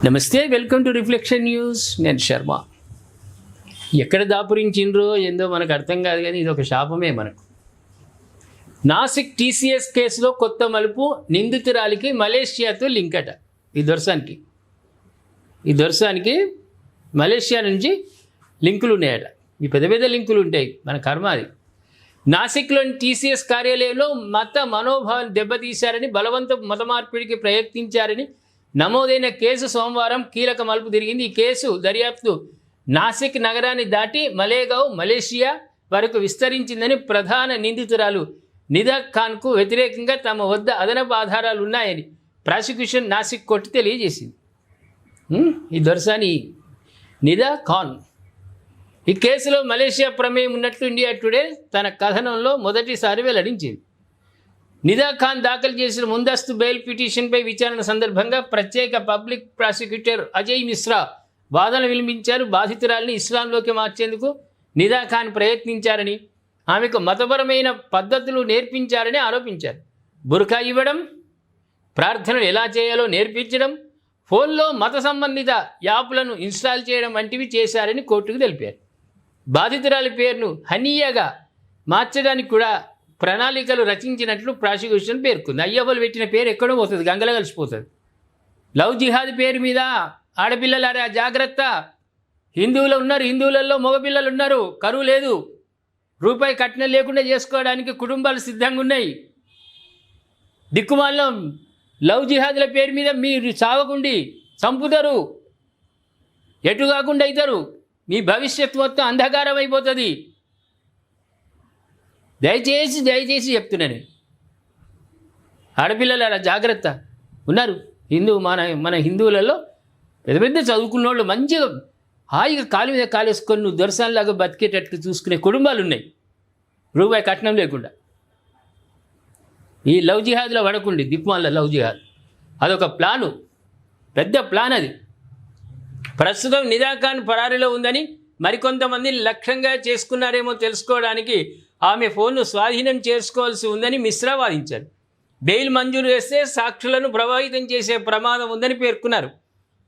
నమస్తే, welcome to reflection news. నేను శర్మ. ఎక్కడ దాపురించిండ్రో ఏందో మనకు అర్థం కాదు, కానీ ఇది ఒక శాపమే మనకు. నాసిక్ టీసీఎస్ కేసులో కొత్త మలుపు, నిందితురాలికి మలేషియాతో లింక్ అట. ఈ దొరసానికి మలేషియా నుంచి లింకులు ఉన్నాయట. ఈ పెద్ద పెద్ద లింకులు ఉంటాయి, మన కర్మ అది. నాసిక్లోని టీసీఎస్ కార్యాలయంలో మత మనోభావాన్ని దెబ్బతీశారని, బలవంత మత మార్పిడికి ప్రయత్నించారని నమోదైన కేసు సోమవారం కీలక మలుపు తిరిగింది. ఈ కేసు దర్యాప్తు నాసిక్ నగరాన్ని దాటి మలేగావ్, మలేషియా వరకు విస్తరించిందని ప్రధాన నిందితురాలు నిదా ఖాన్కు వ్యతిరేకంగా తమ వద్ద అదనపు ఆధారాలు ఉన్నాయని ప్రాసిక్యూషన్ నాసిక్ కోర్టు తెలియజేసింది. ఈ దొరసాని నిదా ఖాన్ ఈ కేసులో మలేషియా ప్రమేయం ఉన్నట్లు ఇండియా టుడే తన కథనంలో మొదటిసారి వెల్లడించింది. నిదా ఖాన్ దాఖలు చేసిన ముందస్తు బెయిల్ పిటిషన్పై విచారణ సందర్భంగా ప్రత్యేక పబ్లిక్ ప్రాసిక్యూటర్ అజయ్ మిశ్రా వాదనలు వినిపించారు. బాధితురాలిని ఇస్లాంలోకి మార్చేందుకు నిదా ఖాన్ ప్రయత్నించారని, ఆమెకు మతపరమైన పద్ధతులు నేర్పించారని ఆరోపించారు. బుర్కా ఇవ్వడం, ప్రార్థనలు ఎలా చేయాలో నేర్పించడం, ఫోన్లో మత సంబంధిత యాప్లను ఇన్స్టాల్ చేయడం వంటివి చేశారని కోర్టుకు తెలిపారు. బాధితురాలి పేరును హనీయాగా మార్చడానికి కూడా ప్రణాళికలు రచించినట్లు ప్రాసిక్యూషన్ పేర్కొంది. అయ్యవ్వలు పెట్టిన పేరు ఎక్కడో పోతుంది, గంగలో కలిసిపోతుంది. లవ్ జిహాద్ పేరు మీద ఆడపిల్లలారా జాగ్రత్త, హిందువులు ఉన్నారు, హిందువులలో మగపిల్లలు ఉన్నారు, కరువు లేదు, రూపాయి కట్నం లేకుండా చేసుకోవడానికి కుటుంబాలు సిద్ధంగా ఉన్నాయి. దిక్కుమాల్లో లవ్ జిహాద్ల పేరు మీద మీరు సాగకుండి చంపుతారు, ఎటు కాకుండా అవుతారు, మీ భవిష్యత్తు మొత్తం అంధకారం అయిపోతుంది. దయచేసి చెప్తున్నాను, ఆడపిల్లల జాగ్రత్త. ఉన్నారు మన హిందువులలో పెద్ద పెద్ద చదువుకున్న వాళ్ళు, మంచిగా హాయిగా కాలు మీద కాలేసుకొని నువ్వు దొరసానిలాగా బతికేటట్లు చూసుకునే కుటుంబాలు ఉన్నాయి, రూపాయి కట్నం లేకుండా. ఈ లవ్ జిహాద్లో పడకండి, దిక్మాల లవ్ జిహాద్ అదొక ప్లాను, పెద్ద ప్లాన్ అది. ప్రస్తుతం నిదా ఖాన్ పరారీలో ఉందని, మరికొంతమందిని లక్ష్యంగా చేసుకున్నారేమో తెలుసుకోవడానికి ఆమె ఫోన్ను స్వాధీనం చేసుకోవాల్సి ఉందని మిశ్రా వాదించారు. బెయిల్ మంజూరు చేస్తే సాక్షులను ప్రభావితం చేసే ప్రమాదం ఉందని పేర్కొన్నారు.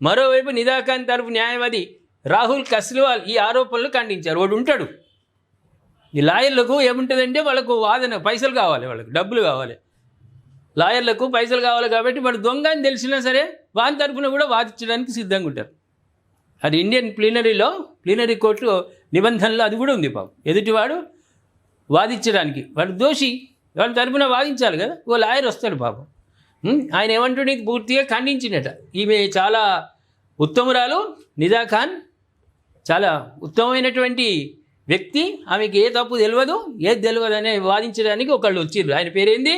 మరోవైపు నిదా ఖాన్ తరఫు న్యాయవాది రాహుల్ కస్లివాల్ ఈ ఆరోపణలు ఖండించారు. వాడు ఉంటాడు, ఈ లాయర్లకు ఏముంటుందంటే వాళ్ళకు వాదన, పైసలు కావాలి, వాళ్ళకి డబ్బులు కావాలి, లాయర్లకు పైసలు కావాలి. కాబట్టి వాడు దొంగ అని తెలిసినా సరే వాని తరఫున కూడా వాదించడానికి సిద్ధంగా ఉంటారు. అది ఇండియన్ ప్లీనరీ కోర్టు నిబంధనలో అది కూడా ఉంది. పాపం ఎదుటివాడు వాదించడానికి, వాడు దోషి, వాళ్ళ తరపున వాదించాలి కదా, ఓ లాయర్ వస్తాడు పాపం. ఆయన ఏమంటుండే పూర్తిగా ఖండించినట. ఈమె చాలా ఉత్తమురాలు, నిదా ఖాన్ చాలా ఉత్తమమైనటువంటి వ్యక్తి, ఆమెకి ఏ తప్పు తెలియదు, ఏది తెలియదు అనే వాదించడానికి ఒకళ్ళు వచ్చిర్రు. ఆయన పేరేంది?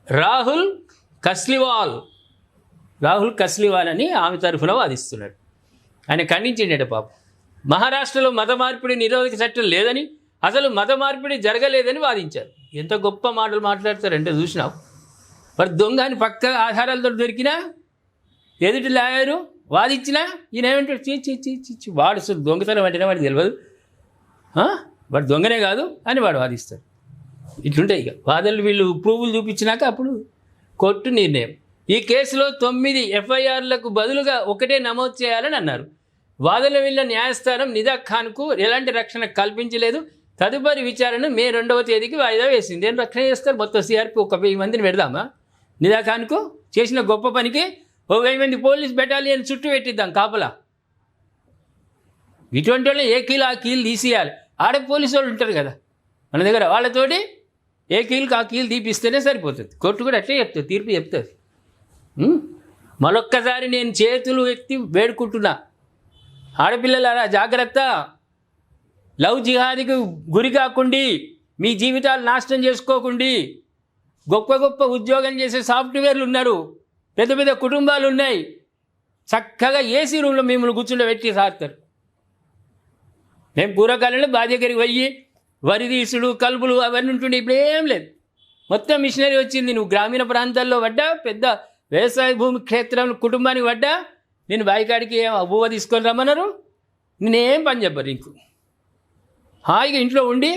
రాహుల్ కస్లివాల్ అని ఆమె తరఫున వాదిస్తున్నాడు. ఆయన ఖండించిండట పాపం. మహారాష్ట్రలో మత మార్పిడి నిరోధక చట్టం లేదని, అసలు మత మార్పిడి జరగలేదని వాదించారు. ఎంత గొప్ప మాటలు మాట్లాడతారంటే చూసినావు. మరి దొంగ అని పక్క ఆధారాలతో దొరికినా, ఎదుటి లాయరు వాదించినా ఈయన ఏమంటాడు, చీ వాడు దొంగతనం అంటేనే వాడికి తెలియదు, వాడు దొంగనే కాదు అని వాడు వాదిస్తాడు. ఇట్లుంటాయి ఇక వాదనలు. వీళ్ళు ప్రూఫ్లు చూపించినాక అప్పుడు కోర్టు నిర్ణయం. ఈ కేసులో 9 ఎఫ్ఐఆర్లకు బదులుగా ఒకటే నమోదు చేయాలని అన్నారు. వాదనల వల్ల న్యాయస్థానం నిదా ఖాన్కు ఎలాంటి రక్షణ కల్పించలేదు. తదుపరి విచారణ మే 2వ తేదీకి వాయిదా వేసింది. ఏం రక్షణ చేస్తారు? మొత్తం సిఆర్పి ఒక 1000 మందిని పెడదామా? నిదా ఖాన్కు చేసిన గొప్ప పనికి 1000 మంది పోలీస్ బెటాలియన్ చుట్టూ పెట్టిద్దాం కాపలా. ఇటువంటి వాళ్ళు ఏ కీలు ఆ కీలు తీసేయాలి. ఆడ పోలీసు వాళ్ళు ఉంటారు కదా మన దగ్గర, వాళ్ళతోటి ఏ కీలుకి ఆ కీలు తీపిస్తేనే సరిపోతుంది. కోర్టు కూడా అట్లే చెప్తుంది, తీర్పు చెప్తుంది. మరొక్కసారి నేను చేతులు ఎత్తి వేడుకుంటున్నా, ఆడపిల్లలారా జాగ్రత్త, లవ్ జిహాద్కి గురి కాకుండి, మీ జీవితాలు నాశనం చేసుకోకుండి. గొప్ప గొప్ప ఉద్యోగం చేసే సాఫ్ట్వేర్లు ఉన్నారు, పెద్ద పెద్ద కుటుంబాలు ఉన్నాయి, చక్కగా ఏసీ రూమ్లో మిమ్మల్ని కూర్చుండబెట్టి సాగుతారు. మేము పూర్వకాలంలో బావి దగ్గరికి పోయి వరి తీసుడు, కలుపులు అవన్నీ ఉంటుండే, ఇప్పుడు ఏం లేదు, మొత్తం మిషనరీ వచ్చింది. నువ్వు గ్రామీణ ప్రాంతాల్లో పడ్డా, పెద్ద వ్యవసాయ భూమి క్షేత్రం కుటుంబానికి పడ్డా, నేను బాయికాడికి బువ్వ తీసుకొని రమ్మన్నారు, నేనేం పని చెప్పరు. ఇంకు హాయిగా ఇంట్లో ఉండి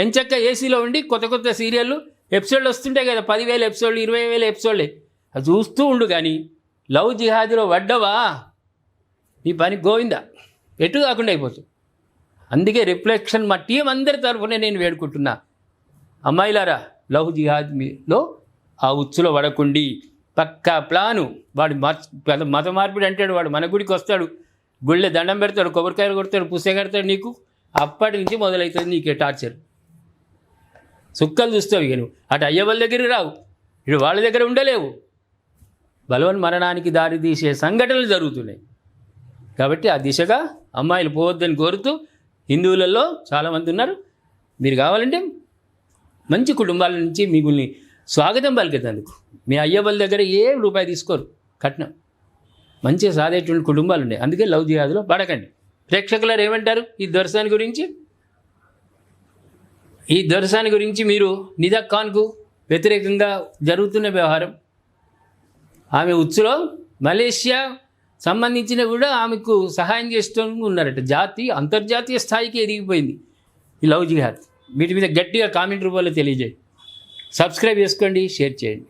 ఎంచక్క ఏసీలో ఉండి కొత్త సీరియళ్ళు ఎపిసోడ్లు వస్తుంటాయి కదా, 10,000 ఎపిసోడ్లు, 20,000 ఎపిసోడ్లే, అది చూస్తూ ఉండు. కానీ లవ్ జిహాద్లో పడ్డవా నీ పని గోవిందా ఎటు కాకుండా అయిపోతుంది. అందుకే రిఫ్లెక్షన్ మా టీం అందరి తరఫునే నేను వేడుకుంటున్నా, అమ్మాయిలారా లవ్ జిహాద్లో ఆ ఉచ్చులో పడకుండి పక్కా ప్లాను. వాడు మత మార్పిడి అంటాడు, వాడు మన గుడికి వస్తాడు, గుళ్ళే దండం పెడతాడు, కొబ్బరికాయలు కొడతాడు, పుస్తక కడతాడు, నీకు అప్పటి నుంచి మొదలవుతుంది నీకే టార్చర్. సుక్కలు చూస్తావు ఇక నువ్వు, అటు అయ్య వాళ్ళ దగ్గరికి రావు, ఇటు వాళ్ళ దగ్గర ఉండలేవు. బలవన్ మరణానికి దారి తీసే సంఘటనలు జరుగుతున్నాయి. కాబట్టి ఆ దిశగా అమ్మాయిలు పోవద్దని కోరుతూ, హిందువులలో చాలామంది ఉన్నారు, మీరు కావాలంటే మంచి కుటుంబాల నుంచి మిగుల్ని స్వాగతం పలికేందుకు మీ అయ్య వాళ్ళ దగ్గర ఏం రూపాయి తీసుకోరు కట్నం, మంచిగా సాధేటువంటి కుటుంబాలు ఉన్నాయి. అందుకే లవ్ జిహాద్లో పడకండి. ప్రేక్షకులారు ఏమంటారు ఈ దర్శనాన్ని గురించి? ఈ దర్శనాన్ని గురించి మీరు నిదా ఖాన్కు వ్యతిరేకంగా జరుగుతున్న వ్యవహారం, ఆమె ఉచ్చులో మలేషియా సంబంధించిన కూడా ఆమెకు సహాయం చేస్తూ ఉన్నారట. అంతర్జాతీయ స్థాయికి ఎదిగిపోయింది ఈ లవ్ జిహాద్. వీటి మీద గట్టిగా కామెంట్ రూపంలో తెలియజేయండి. సబ్స్క్రైబ్ చేసుకోండి, షేర్ చేయండి.